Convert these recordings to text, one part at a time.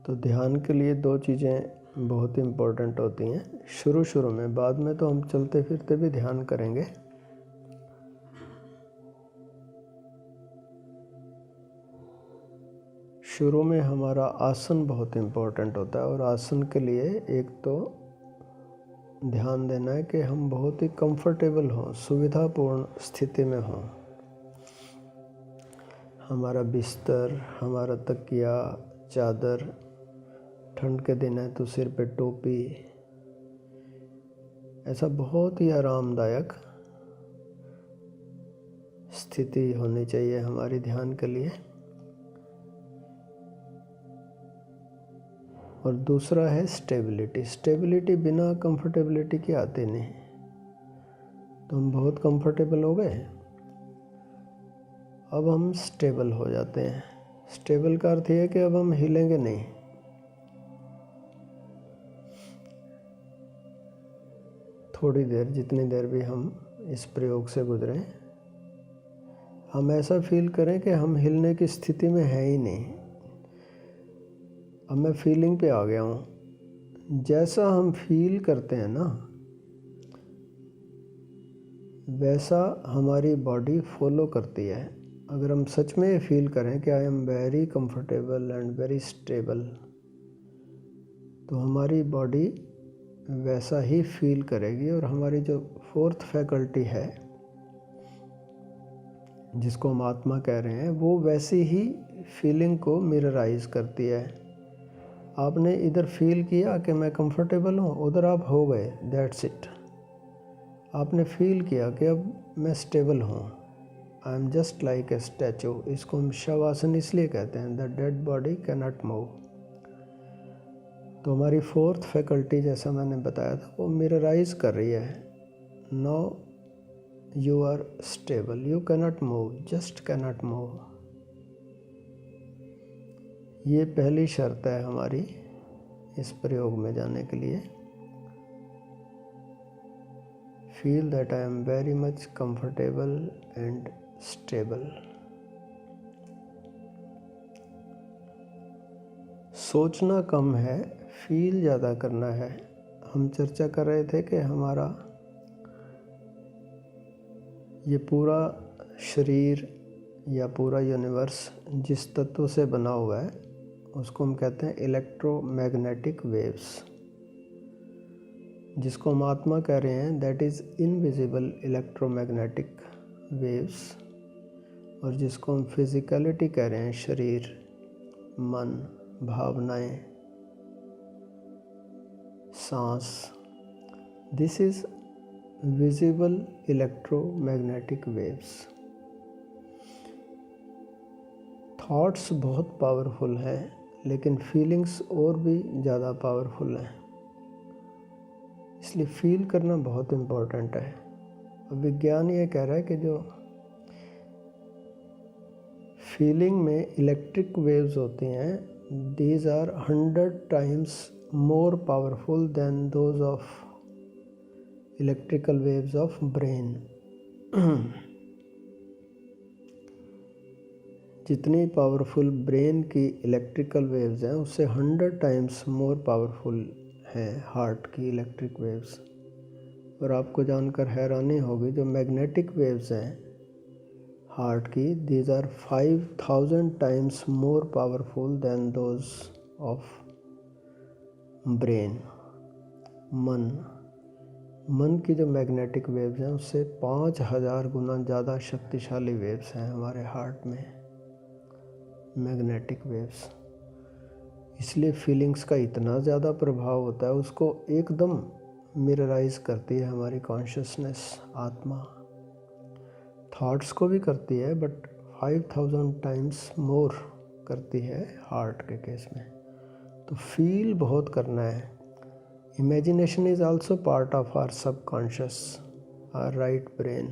तो ध्यान के लिए दो चीज़ें बहुत इम्पोर्टेंट होती हैं शुरू में। बाद में तो हम चलते फिरते भी ध्यान करेंगे। शुरू में हमारा आसन बहुत इम्पोर्टेंट होता है, और आसन के लिए एक तो ध्यान देना है कि हम बहुत ही कंफर्टेबल हों, सुविधापूर्ण स्थिति में हों। हमारा बिस्तर, हमारा तकिया, चादर, ठंड के दिन है तो सिर पे टोपी, ऐसा बहुत ही आरामदायक स्थिति होनी चाहिए हमारी ध्यान के लिए। और दूसरा है स्टेबिलिटी। स्टेबिलिटी बिना कंफर्टेबिलिटी के आती नहीं। तो हम बहुत कंफर्टेबल हो गए, अब हम स्टेबल हो जाते हैं। स्टेबल का अर्थ यह है कि अब हम हिलेंगे नहीं। थोड़ी देर, जितनी देर भी हम इस प्रयोग से गुजरें, हम ऐसा फील करें कि हम हिलने की स्थिति में है ही नहीं। अब मैं फीलिंग पे आ गया हूँ। जैसा हम फील करते हैं ना, वैसा हमारी बॉडी फॉलो करती है। अगर हम सच में ये फील करें कि I am very comfortable and very stable, तो हमारी बॉडी वैसा ही फील करेगी। और हमारी जो फोर्थ फैकल्टी है, जिसको हम आत्मा कह रहे हैं, वो वैसी ही फीलिंग को मिरराइज करती है। आपने इधर फील किया कि मैं कंफर्टेबल हूँ, उधर आप हो गए, दैट्स इट। आपने फील किया कि अब मैं स्टेबल हूँ, I am just like a statue. इसको हम शवासन इसलिए कहते हैं, the dead body can not move. तो हमारी फोर्थ फैकल्टी, जैसा मैंने बताया था, वो मिरराइज कर रही है, now you are stable, you can not move, just can not move. ये पहली शर्त है हमारी इस प्रयोग में जाने के लिए। Feel that I am very much comfortable and stable. सोचना कम है, फील ज़्यादा करना है। हम चर्चा कर रहे थे कि हमारा ये पूरा शरीर या पूरा यूनिवर्स जिस तत्व से बना हुआ है, उसको हम कहते हैं इलेक्ट्रोमैग्नेटिक वेव्स। जिसको हम आत्मा कह रहे हैं, that is invisible electromagnetic waves. और जिसको हम फिजिकलिटी कह रहे हैं, शरीर, मन, भावनाएं, सांस, this is visible electromagnetic waves. Thoughts बहुत पावरफुल हैं, लेकिन फीलिंग्स और भी ज़्यादा पावरफुल हैं। इसलिए फील करना बहुत इम्पोर्टेंट है। विज्ञान ये कह रहा है कि जो फीलिंग में इलेक्ट्रिक वेव्स होती हैं, these are 100 times more powerful than those of electrical waves of brain. जितनी पावरफुल ब्रेन की इलेक्ट्रिकल वेव्स हैं, उससे 100 times मोर पावरफुल हैं हार्ट की इलेक्ट्रिक वेव्स। और आपको जानकर हैरानी होगी, जो मैग्नेटिक वेव्स हैं हार्ट की, these are 5000 times more powerful than those of brain. मन की जो मैग्नेटिक वेव्स हैं, उससे 5000 गुना ज़्यादा शक्तिशाली वेव्स हैं हमारे हार्ट में, मैग्नेटिक वेव्स। इसलिए फीलिंग्स का इतना ज़्यादा प्रभाव होता है, उसको एकदम मिरराइज करती है हमारी कॉन्शियसनेस, आत्मा। थॉट्स को भी करती है, बट 5000 times मोर करती है हार्ट के केस में। तो फील बहुत करना है। Imagination is also part of our subconscious, our right brain,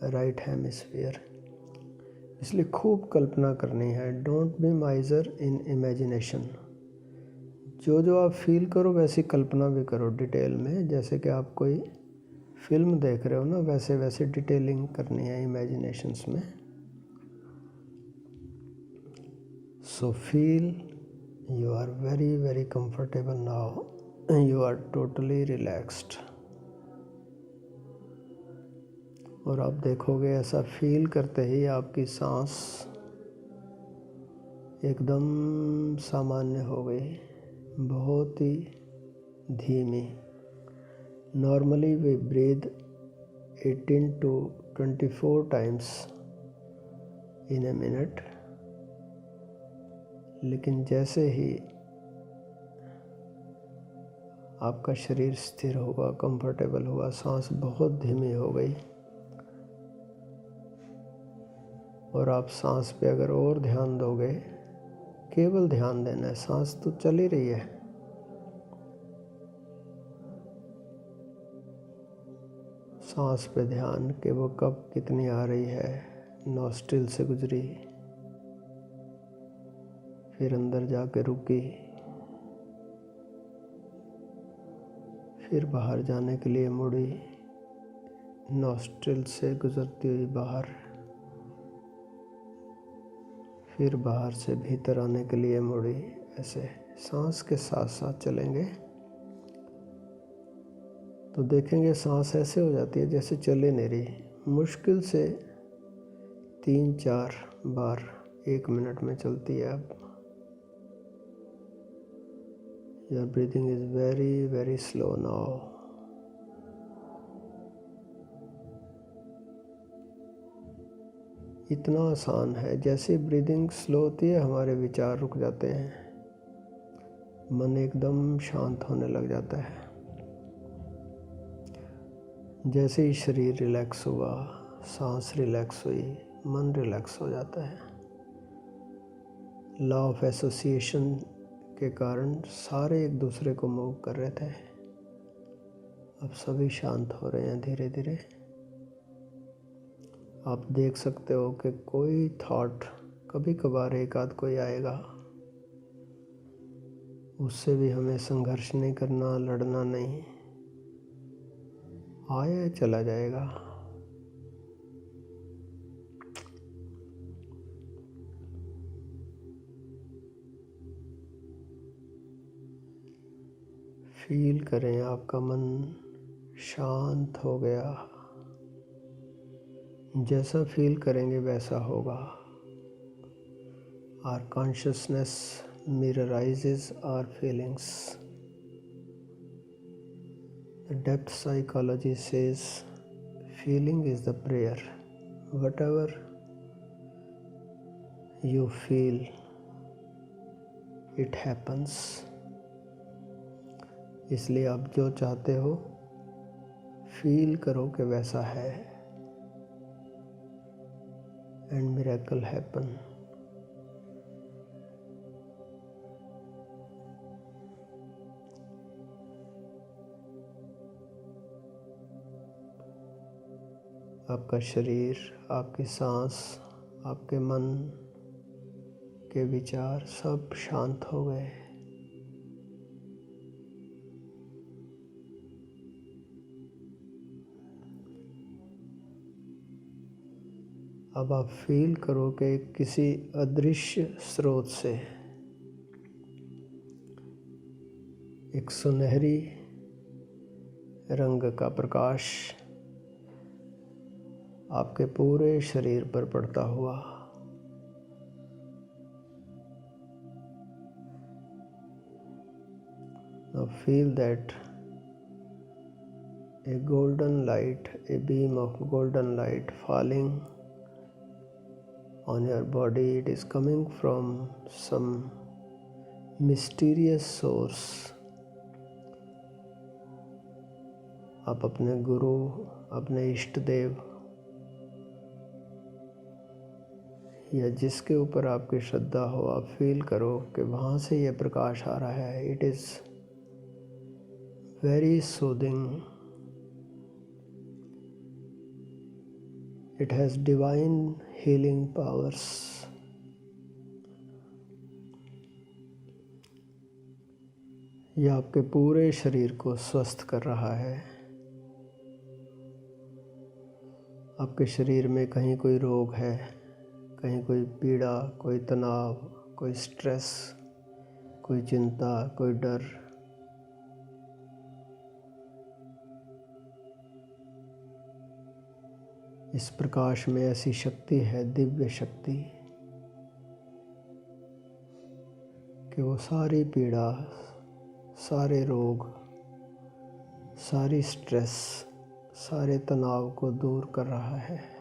right hemisphere. इसलिए खूब कल्पना करनी है। Don't be miser in imagination. जो आप फील करो, वैसी कल्पना भी करो डिटेल में। जैसे कि आप कोई फिल्म देख रहे हो ना, वैसे वैसे डिटेलिंग करनी है इमेजिनेशंस में। So feel You are very, very comfortable now. You are totally relaxed. और आप देखोगे ऐसा फील करते ही आपकी सांस एकदम सामान्य हो गई, बहुत ही धीमी. Normally we breathe 18 to 24 times in a minute, लेकिन जैसे ही आपका शरीर स्थिर होगा, कंफर्टेबल होगा, सांस बहुत धीमी हो गई और आप सांस पे अगर और ध्यान दोगे, केवल ध्यान देना है, सांस तो चल ही रही है, सांस पे ध्यान कि वो कब कितनी आ रही है, नॉस्ट्रिल से गुजरी, फिर अंदर जाके रुकी, फिर बाहर जाने के लिए मुड़ी, नॉस्ट्रिल से गुजरती हुई बाहर, फिर बाहर से भीतर आने के लिए मुड़ी. ऐसे सांस के साथ साथ चलेंगे तो देखेंगे सांस ऐसे हो जाती है जैसे चले नहीं रही. मुश्किल से 3-4 बार 1 मिनट में चलती है. अब your breathing is very very slow now. इतना आसान है. जैसे ब्रीदिंग स्लो होती है हमारे विचार रुक जाते हैं, मन एकदम शांत होने लग जाता है. जैसे ही शरीर रिलैक्स हुआ, सांस रिलैक्स हुई, मन रिलैक्स हो जाता है. लॉ ऑफ एसोसिएशन के कारण सारे एक दूसरे को मूव कर रहे थे, अब सभी शांत हो रहे हैं धीरे धीरे. आप देख सकते हो कि कोई थॉट कभी कभार एक आध कोई आएगा, उससे भी हमें संघर्ष नहीं करना, लड़ना नहीं. आया चला जाएगा. फील करें आपका मन शांत हो गया. जैसा फील करेंगे वैसा होगा. Our consciousness mirrorizes our feelings. The depth psychology says feeling is the prayer. Whatever you feel, it happens. इसलिए आप जो चाहते हो फील करो कि वैसा है, and miracle happen. आपका शरीर, आपकी सांस, आपके मन के विचार सब शांत हो गए. अब आप फील करो कि किसी अदृश्य स्रोत से एक सुनहरी रंग का प्रकाश आपके पूरे शरीर पर पड़ता हुआ. Now feel that a golden light, a beam of golden light falling on your body. It is coming from some mysterious source. आप अपने गुरु, अपने इष्ट देव या जिसके ऊपर आपकी श्रद्धा हो, आप फील करो कि वहाँ से ये प्रकाश आ रहा है. It is very soothing. It has divine healing powers. यह आपके पूरे शरीर को स्वस्थ कर रहा है. आपके शरीर में कहीं कोई रोग है, कहीं कोई पीड़ा, कोई तनाव, कोई स्ट्रेस, कोई चिंता, कोई डर। इस प्रकाश में ऐसी शक्ति है, दिव्य शक्ति, कि वो सारी पीड़ा, सारे रोग, सारी स्ट्रेस, सारे तनाव को दूर कर रहा है।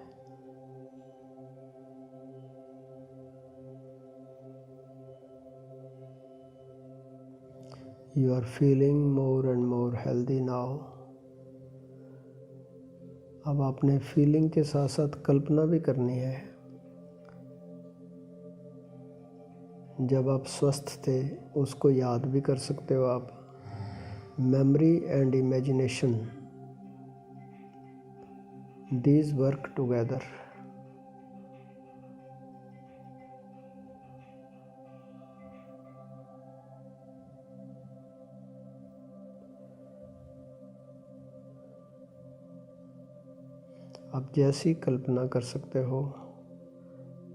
You are feeling more and more healthy now. अब आपने फीलिंग के साथ साथ कल्पना भी करनी है। जब आप स्वस्थ थे उसको याद भी कर सकते हो आप। Memory and imagination, these work together. आप जैसी कल्पना कर सकते हो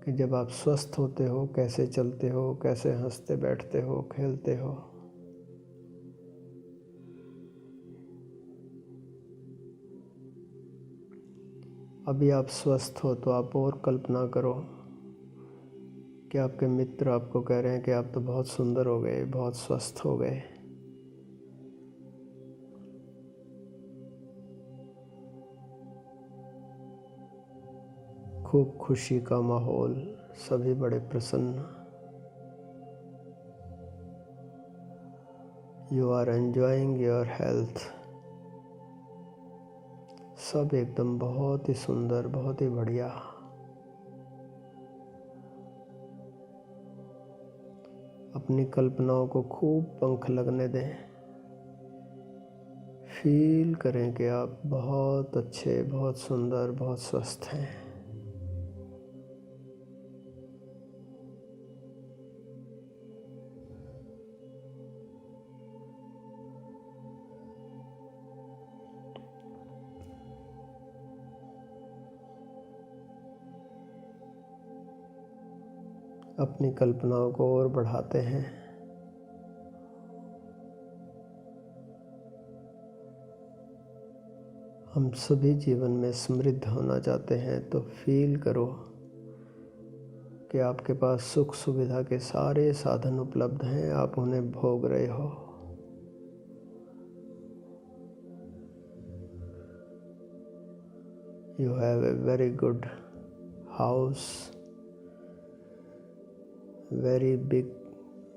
कि जब आप स्वस्थ होते हो कैसे चलते हो, कैसे हंसते बैठते हो, खेलते हो। अभी आप स्वस्थ हो तो आप और कल्पना करो कि आपके मित्र आपको कह रहे हैं कि आप तो बहुत सुंदर हो गए, बहुत स्वस्थ हो गए। खूब खुशी का माहौल, सभी बड़े प्रसन्न। You are enjoying your health. सब एकदम बहुत ही सुंदर, बहुत ही बढ़िया। अपनी कल्पनाओं को खूब पंख लगने दें। फील करें कि आप बहुत अच्छे, बहुत सुंदर, बहुत स्वस्थ हैं। अपनी कल्पनाओं को और बढ़ाते हैं। हम सभी जीवन में समृद्ध होना चाहते हैं, तो फील करो कि आपके पास सुख सुविधा के सारे साधन उपलब्ध हैं, आप उन्हें भोग रहे हो। You have a very good house, very big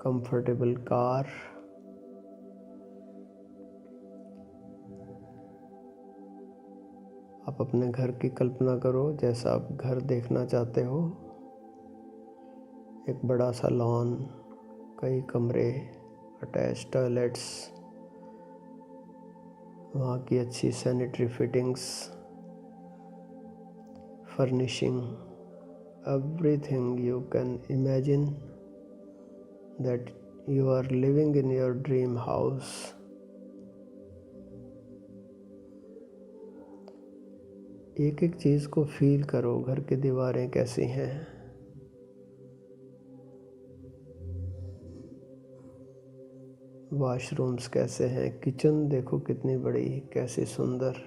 comfortable car. आप अपने घर की कल्पना करो जैसा आप घर देखना चाहते हो। एक बड़ा सा लॉन, कई कमरे, अटैच टॉयलेट्स, वहाँ की अच्छी sanitary fittings, furnishing, everything you can imagine that you are living in your dream house. एक एक चीज़ को फील करो। घर की दीवारें कैसी हैं, वॉशरूम्स कैसे हैं, किचन देखो कितनी बड़ी, कैसी सुंदर,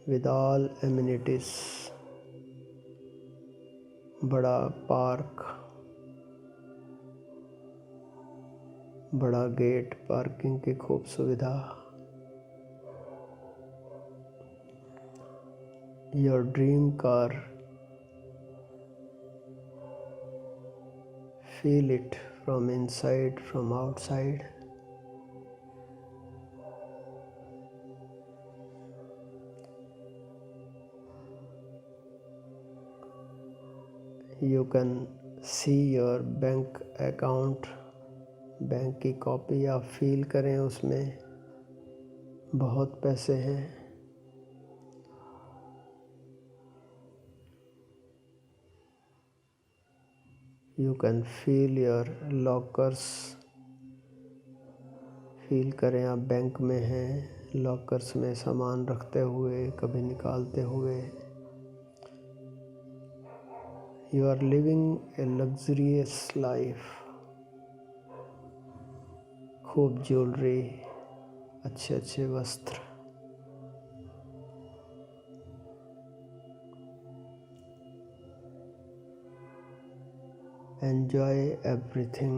with all amenities, बड़ा पार्क, बड़ा गेट, पार्किंग की खूब सुविधा। Your dream car, feel it from inside, from outside. You can see your bank account, bank की कॉपी आप फील करें, उसमें बहुत पैसे हैं। You can feel your lockers, feel करें आप बैंक में हैं, लॉकर्स में सामान रखते हुए, कभी निकालते हुए। You are living a luxurious life. खूब ज्वेलरी, अच्छे अच्छे वस्त्र, enjoy everything.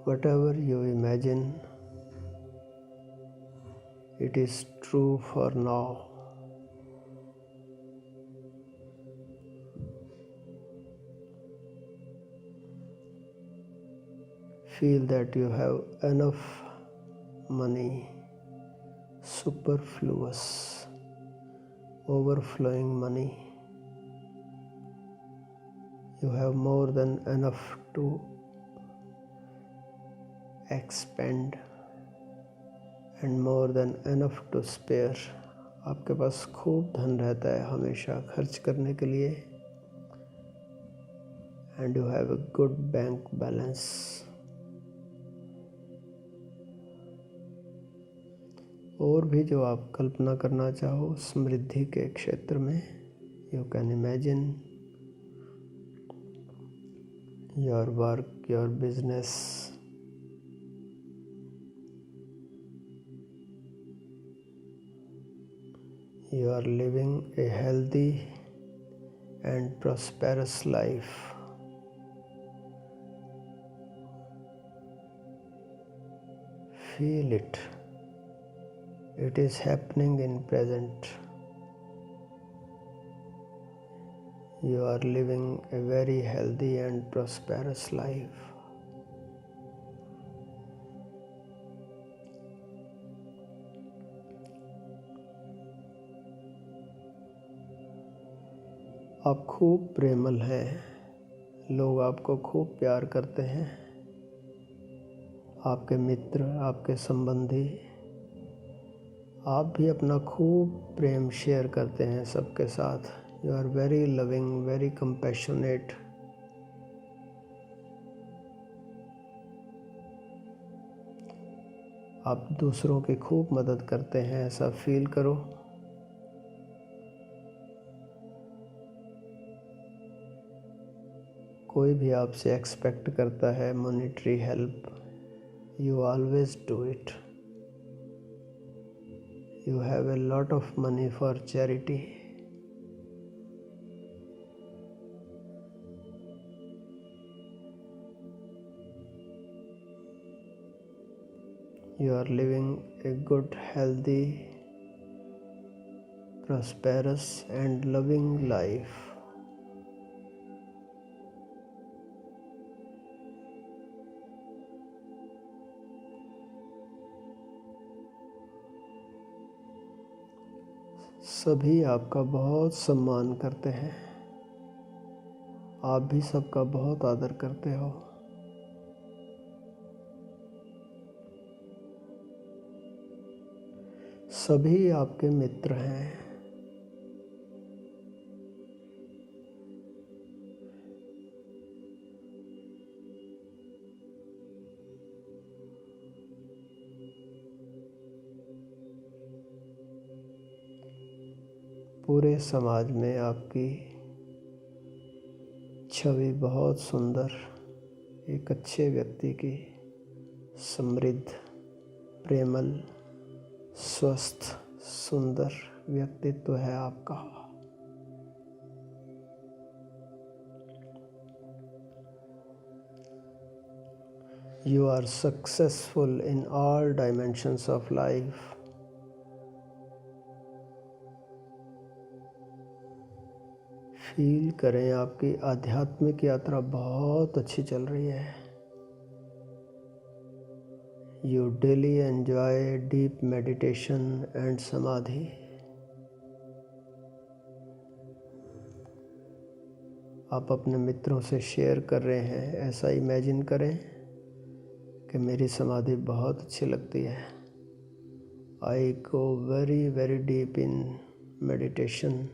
Whatever you imagine, it is true for now. Feel that you have enough money, superfluous, overflowing money. You have more than enough to expend and more than enough to spare. आपके पास खूब धन रहता है हमेशा खर्च करने के लिए, and you have a good bank balance. और भी जो आप कल्पना करना चाहो समृद्धि के क्षेत्र में, you can imagine your work, your business, you are living a healthy and prosperous life. Feel it. It is happening in present. You are living a very healthy and prosperous life. आप खूब प्रेमल हैं, लोग आपको खूब प्यार करते हैं, आपके मित्र, आपके संबंधी, आप भी अपना खूब प्रेम शेयर करते हैं सबके साथ. You are very loving, very compassionate. आप दूसरों की खूब मदद करते हैं, ऐसा फील करो. कोई भी आपसे एक्सपेक्ट करता है monetary help, you always do it. You have a lot of money for charity. You are living a good, healthy, prosperous and loving life. सभी आपका बहुत सम्मान करते हैं, आप भी सबका बहुत आदर करते हो. सभी आपके मित्र हैं. पूरे समाज में आपकी छवि बहुत सुंदर, एक अच्छे व्यक्ति की, समृद्ध, प्रेमल, स्वस्थ, सुंदर व्यक्तित्व है आपका. You are successful in all dimensions of life. Feel करें आपकी आध्यात्मिक यात्रा बहुत अच्छी चल रही है. You daily enjoy deep meditation and samadhi. आप अपने मित्रों से शेयर कर रहे हैं, ऐसा इमेजिन करें कि मेरी समाधि बहुत अच्छी लगती है. I go very very deep in meditation.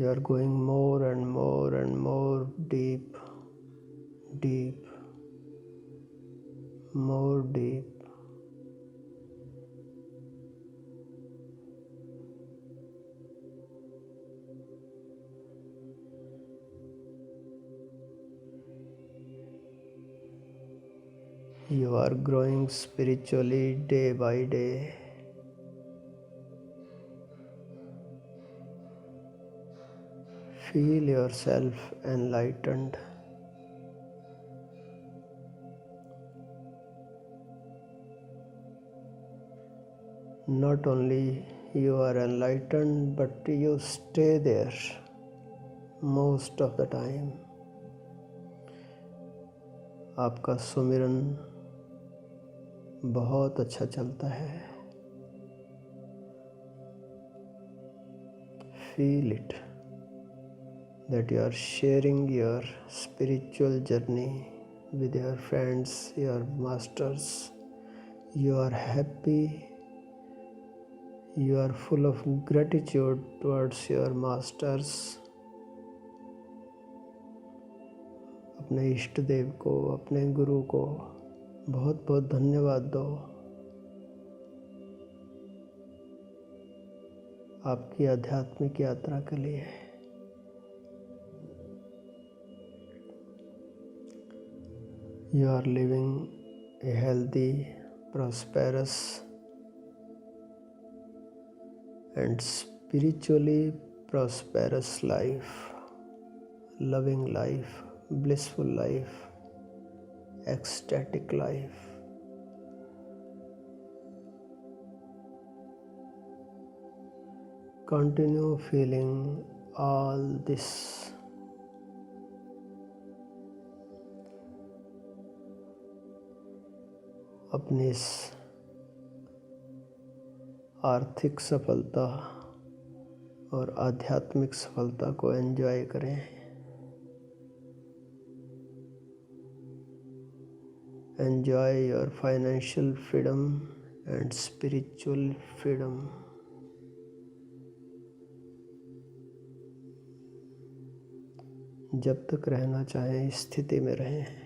You are going more and more and more deep, deep, more deep. You are growing spiritually day by day. Feel yourself enlightened. Not only you are enlightened, but you stay there most of the time. आपका सुमिरन बहुत अच्छा चलता है. Feel it that you are sharing your spiritual journey with your friends, your masters. You are happy. You are full of gratitude towards your masters. अपने इष्ट देव को, अपने गुरु को बहुत बहुत धन्यवाद दो. आपकी आध्यात्मिक यात्रा के लिए. You are living a healthy, prosperous and spiritually prosperous life, loving life, blissful life, ecstatic life. Continue feeling all this. अपनी इस आर्थिक सफलता और आध्यात्मिक सफलता को एंजॉय करें. Enjoy your financial freedom and spiritual freedom. जब तक रहना चाहें इस स्थिति में रहें.